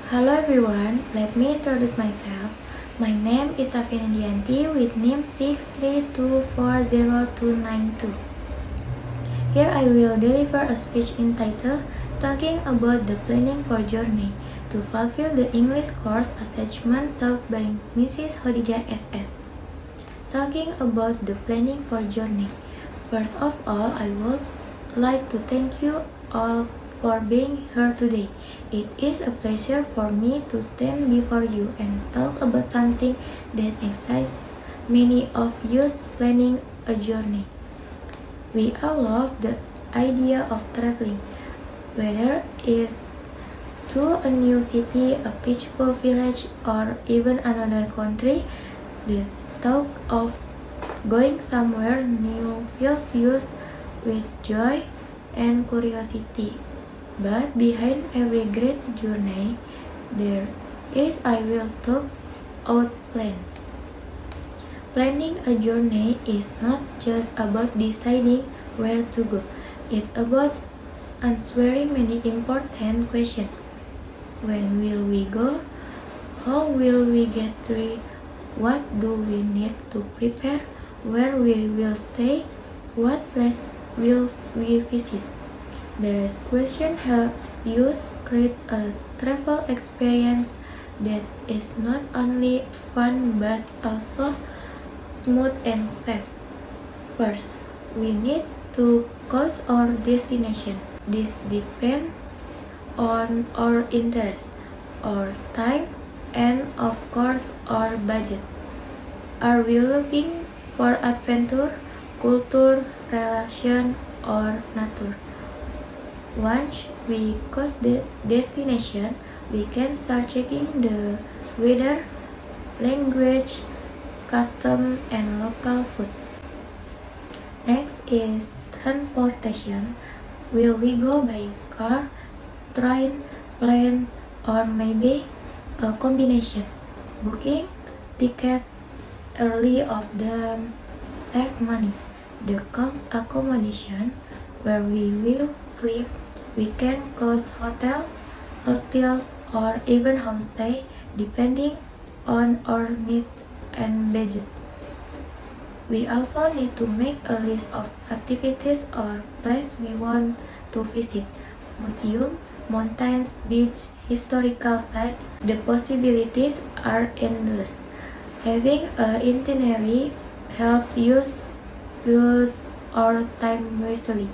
Hello everyone, let me introduce myself. My name is Safina Dianti with NIM 6324092. Here I will deliver a speech entitled Talking about the Planning for Journey to fulfill the English course assessment taught by Mrs. Khadijah SS. Talking about the planning for journey. First of all, I would like to thank you all for being here today. It is a pleasure for me to stand before you and talk about something that excites many of us planning a journey. We all love the idea of traveling, whether it's to a new city, a peaceful village, or even another country. The thought of going somewhere new fills us with joy and curiosity. But behind every great journey, there is a well thought out plan. Planning a journey is not just about deciding where to go. It's about answering many important questions. When will we go? How will we get there? What do we need to prepare? Where we will stay? What place will we visit? These questions help us create a travel experience that is not only fun but also smooth and safe. First, we need to choose our destination. This depends on our interest, our time, and of course our budget. Are we looking for adventure, culture, relaxation, or nature? Once we choose the destination, we can start checking the weather, language, custom, and local food. Next is transportation. Will we go by car, train, plane, or maybe a combination? Booking tickets early of them save money. There comes accommodation where we will sleep. We can choose hotels, hostels, or even homestay depending on our need and budget. We also need to make a list of activities or places we want to visit. Museum, mountains, beach, historical sites. The possibilities are endless. Having an itinerary helps us use our time wisely.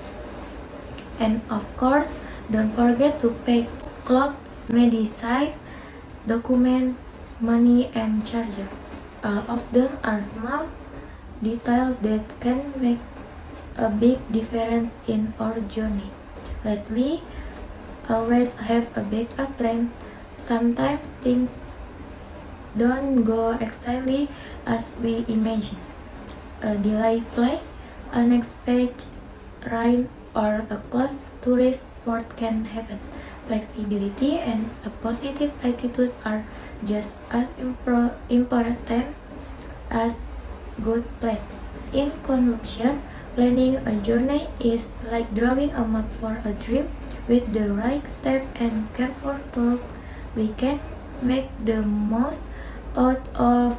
And of course, don't forget to pack clothes, medicine, document, money, and charger. All of them are small details that can make a big difference in our journey. Lastly, always have a backup plan. Sometimes things don't go exactly as we imagine. A delayed flight, unexpected rain, or a closed tourist spot can happen. Flexibility and a positive attitude are just as important as good plan. In conclusion, planning a journey is like drawing a map for a dream. With the right step and careful thought, we can make the most out of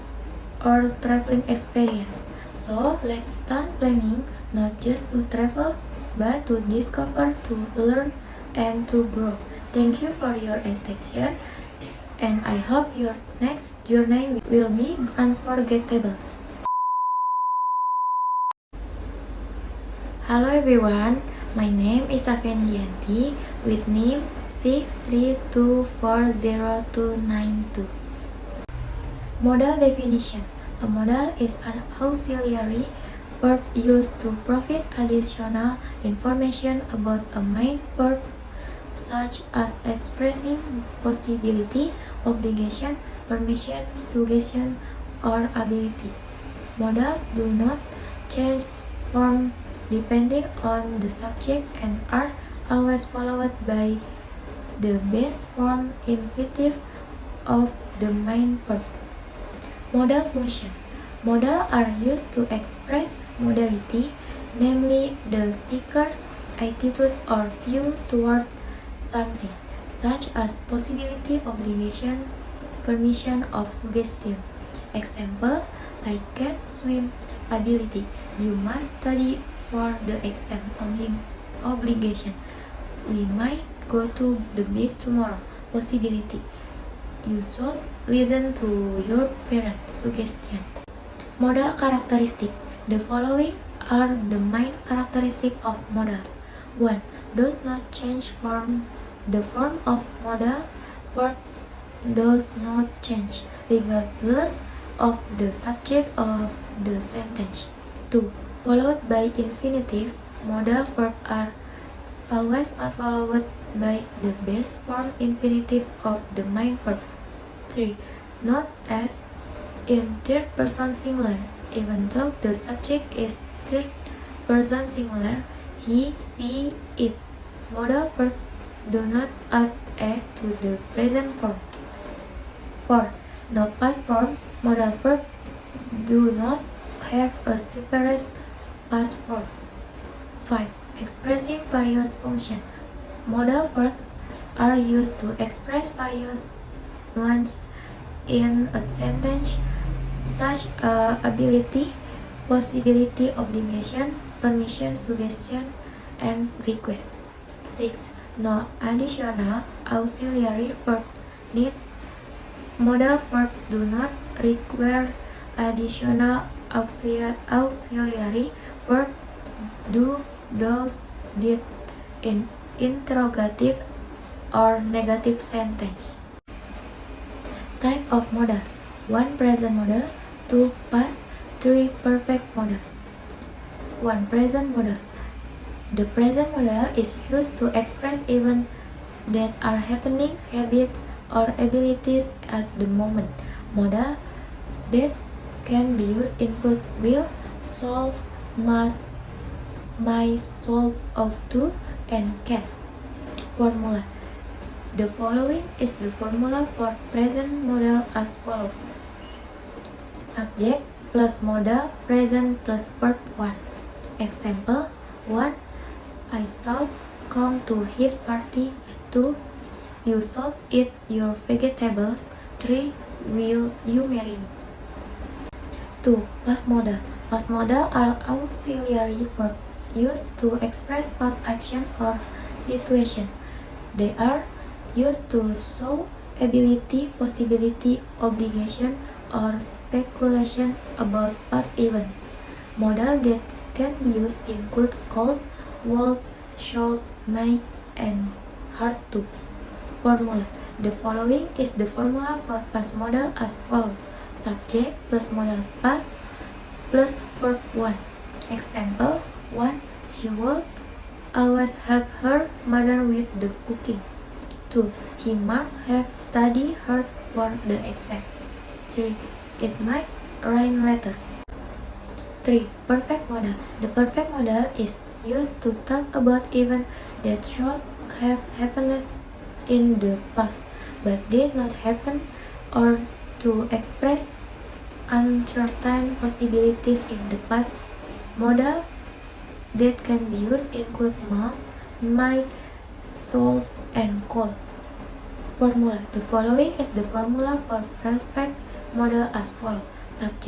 our traveling experience. So let's start planning, not just to travel, but to discover, to learn, and to grow. Thank you for your attention, and I hope your next journey will be unforgettable. Hello everyone, my name is Safina Dianti with NIM 6324092. Modal definition. A modal is an auxiliary verb used to provide additional information about a main verb, such as expressing possibility, obligation, permission, suggestion, or ability. Modals do not change form depending on the subject and are always followed by the base form infinitive of the main verb. Modal function. Modal are used to express modality, namely the speaker's attitude or view toward something. such as possibility, obligation, permission of suggestion. Example, I can swim. Ability, you must study for the exam. Obligation, we might go to the beach tomorrow. Possibility, you should listen to your parents. Suggestion. Modal characteristic. The following are the main characteristics of modals. 1. Does not change form. The form of modal verb does not change regardless of the subject of the sentence. 2. Followed by infinitive, modal verbs are always followed by the base form infinitive of the main verb. 3. Not as in third person singular, even though the subject is third person singular, he, she, it. Modal verb do not act as to the present form. 4. No past form. Modal verb do not have a separate past form. 5. Expressing various functions. Modal verbs are used to express various nuances in a sentence, such as ability, possibility, obligation, permission, suggestion, and request. 6. No additional auxiliary verb needs. Modal verbs do not require additional auxiliary verb do, does, did in interrogative or negative sentence. Type of modals. 1. Present modal. 2. Past. 3. Perfect modal. 1. Present modal. The present modal is used to express events that are happening, habits, or abilities at the moment. Modal that can be used include will, shall, must, might, should, ought to, and can. Formula. The following is the formula for present modal as follows. Subject plus modal present plus verb 1. Example 1. I shall come to his party. 2. You should eat your vegetables. 3. Will you marry me? 2. Past modal. Past modal are auxiliary verbs used to express past action or situation. They are used to show ability, possibility, obligation, or speculation about past events. Modal that can be used include could, would, should, might, and hard to. Formula. The following is the formula for past modal as follows. Subject plus modal past plus verb 1. Example 1. She would always help her mother with the cooking. 2. He must have studied hard for the exam. 3. It might rain later. 3. Perfect modal. The perfect modal is used to talk about events that should have happened in the past but did not happen, or to express uncertain possibilities in the past. Modal that can be used include must, might, should, and could. Formula. The following is the formula for perfect modal as follows. Subject